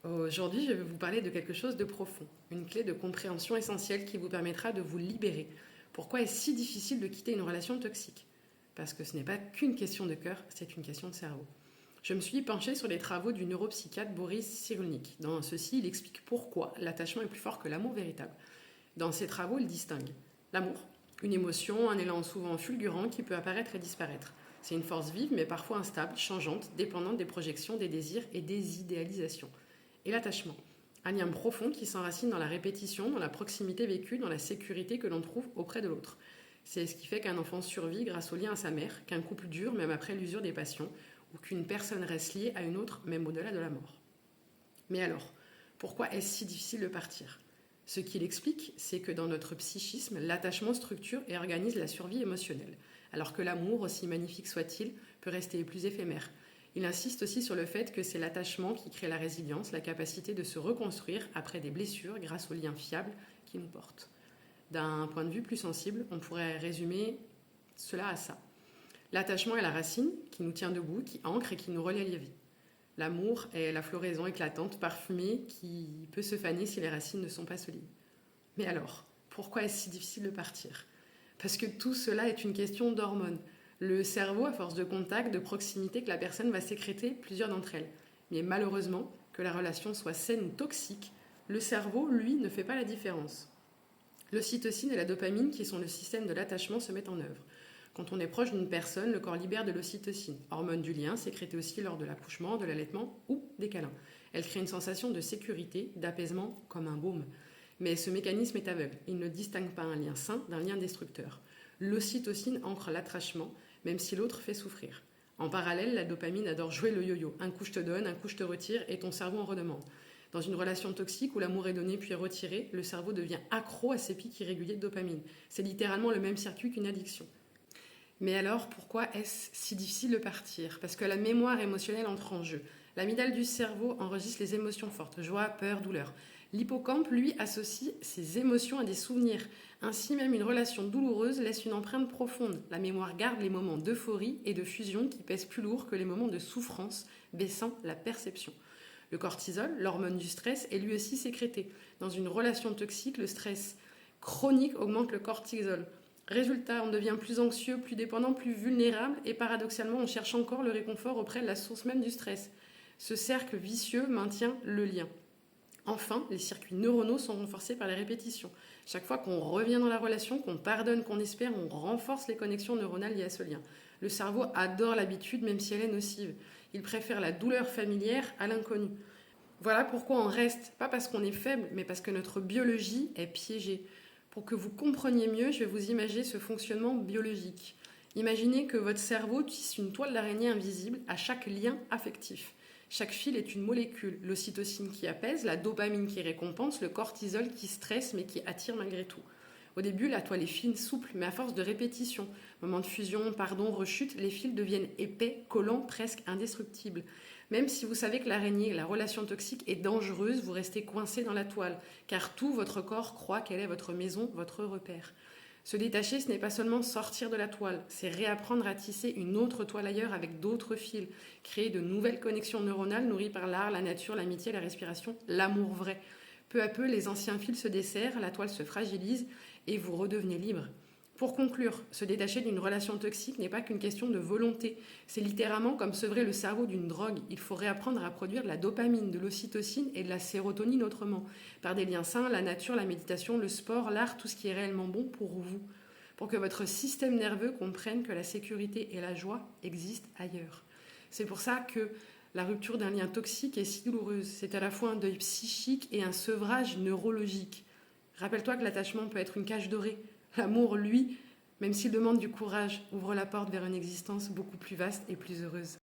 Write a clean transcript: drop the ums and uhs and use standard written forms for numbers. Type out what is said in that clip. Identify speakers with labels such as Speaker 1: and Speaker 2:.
Speaker 1: Aujourd'hui, je vais vous parler de quelque chose de profond, une clé de compréhension essentielle qui vous permettra de vous libérer. Pourquoi est-ce si difficile de quitter une relation toxique? Parce que ce n'est pas qu'une question de cœur, c'est une question de cerveau. Je me suis penchée sur les travaux du neuropsychiatre Boris Cyrulnik. Dans ceux-ci, il explique pourquoi l'attachement est plus fort que l'amour véritable. Dans ses travaux, il distingue l'amour, une émotion, un élan souvent fulgurant qui peut apparaître et disparaître. C'est une force vive mais parfois instable, changeante, dépendante des projections, des désirs et des idéalisations. Et l'attachement, un lien profond qui s'enracine dans la répétition, dans la proximité vécue, dans la sécurité que l'on trouve auprès de l'autre. C'est ce qui fait qu'un enfant survit grâce au lien à sa mère, qu'un couple dure même après l'usure des passions, ou qu'une personne reste liée à une autre même au-delà de la mort. Mais alors, pourquoi est-ce si difficile de partir? Ce qu'il explique, c'est que dans notre psychisme, l'attachement structure et organise la survie émotionnelle, alors que l'amour, aussi magnifique soit-il, peut rester plus éphémère. Il insiste aussi sur le fait que c'est l'attachement qui crée la résilience, la capacité de se reconstruire après des blessures grâce aux liens fiables qui nous portent. D'un point de vue plus sensible, on pourrait résumer cela à ça. L'attachement est la racine qui nous tient debout, qui ancre et qui nous relie à la vie. L'amour est la floraison éclatante, parfumée, qui peut se faner si les racines ne sont pas solides. Mais alors, pourquoi est-ce si difficile de partir? Parce que tout cela est une question d'hormones. Le cerveau, à force de contact, de proximité, que la personne va sécréter plusieurs d'entre elles. Mais malheureusement, que la relation soit saine ou toxique, le cerveau, lui, ne fait pas la différence. L'ocytocine et la dopamine, qui sont le système de l'attachement, se mettent en œuvre. Quand on est proche d'une personne, le corps libère de l'ocytocine, hormone du lien, sécrétée aussi lors de l'accouchement, de l'allaitement ou des câlins. Elle crée une sensation de sécurité, d'apaisement, comme un baume. Mais ce mécanisme est aveugle. Il ne distingue pas un lien sain d'un lien destructeur. L'ocytocine ancre l'attachement, même si l'autre fait souffrir. En parallèle, la dopamine adore jouer le yo-yo. Un coup je te donne, un coup je te retire et ton cerveau en redemande. Dans une relation toxique où l'amour est donné puis retiré, le cerveau devient accro à ces pics irréguliers de dopamine. C'est littéralement le même circuit qu'une addiction. Mais alors, pourquoi est-ce si difficile de partir? Parce que la mémoire émotionnelle entre en jeu. L'amygdale du cerveau enregistre les émotions fortes, joie, peur, douleur. L'hippocampe, lui, associe ces émotions à des souvenirs. Ainsi, même une relation douloureuse laisse une empreinte profonde. La mémoire garde les moments d'euphorie et de fusion qui pèsent plus lourd que les moments de souffrance, baissant la perception. Le cortisol, l'hormone du stress, est lui aussi sécrété. Dans une relation toxique, le stress chronique augmente le cortisol. Résultat, on devient plus anxieux, plus dépendant, plus vulnérable et paradoxalement, on cherche encore le réconfort auprès de la source même du stress. Ce cercle vicieux maintient le lien. Enfin, les circuits neuronaux sont renforcés par les répétitions. Chaque fois qu'on revient dans la relation, qu'on pardonne, qu'on espère, on renforce les connexions neuronales liées à ce lien. Le cerveau adore l'habitude même si elle est nocive. Il préfère la douleur familière à l'inconnu. Voilà pourquoi on reste, pas parce qu'on est faible, mais parce que notre biologie est piégée. Pour que vous compreniez mieux, je vais vous imaginer ce fonctionnement biologique. Imaginez que votre cerveau tisse une toile d'araignée invisible à chaque lien affectif. Chaque fil est une molécule, l'ocytocine qui apaise, la dopamine qui récompense, le cortisol qui stresse mais qui attire malgré tout. Au début, la toile est fine, souple, mais à force de répétition, moment de fusion, pardon, rechute, les fils deviennent épais, collants, presque indestructibles. Même si vous savez que l'araignée, la relation toxique est dangereuse, vous restez coincé dans la toile, car tout votre corps croit qu'elle est votre maison, votre repère. Se détacher, ce n'est pas seulement sortir de la toile, c'est réapprendre à tisser une autre toile ailleurs avec d'autres fils, créer de nouvelles connexions neuronales nourries par l'art, la nature, l'amitié, la respiration, l'amour vrai. Peu à peu, les anciens fils se desserrent, la toile se fragilise et vous redevenez libre. Pour conclure, se détacher d'une relation toxique n'est pas qu'une question de volonté. C'est littéralement comme sevrer le cerveau d'une drogue. Il faut réapprendre à produire de la dopamine, de l'ocytocine et de la sérotonine autrement. Par des liens sains, la nature, la méditation, le sport, l'art, tout ce qui est réellement bon pour vous. Pour que votre système nerveux comprenne que la sécurité et la joie existent ailleurs. C'est pour ça que la rupture d'un lien toxique est si douloureuse. C'est à la fois un deuil psychique et un sevrage neurologique. Rappelle-toi que l'attachement peut être une cage dorée. L'amour, lui, même s'il demande du courage, ouvre la porte vers une existence beaucoup plus vaste et plus heureuse.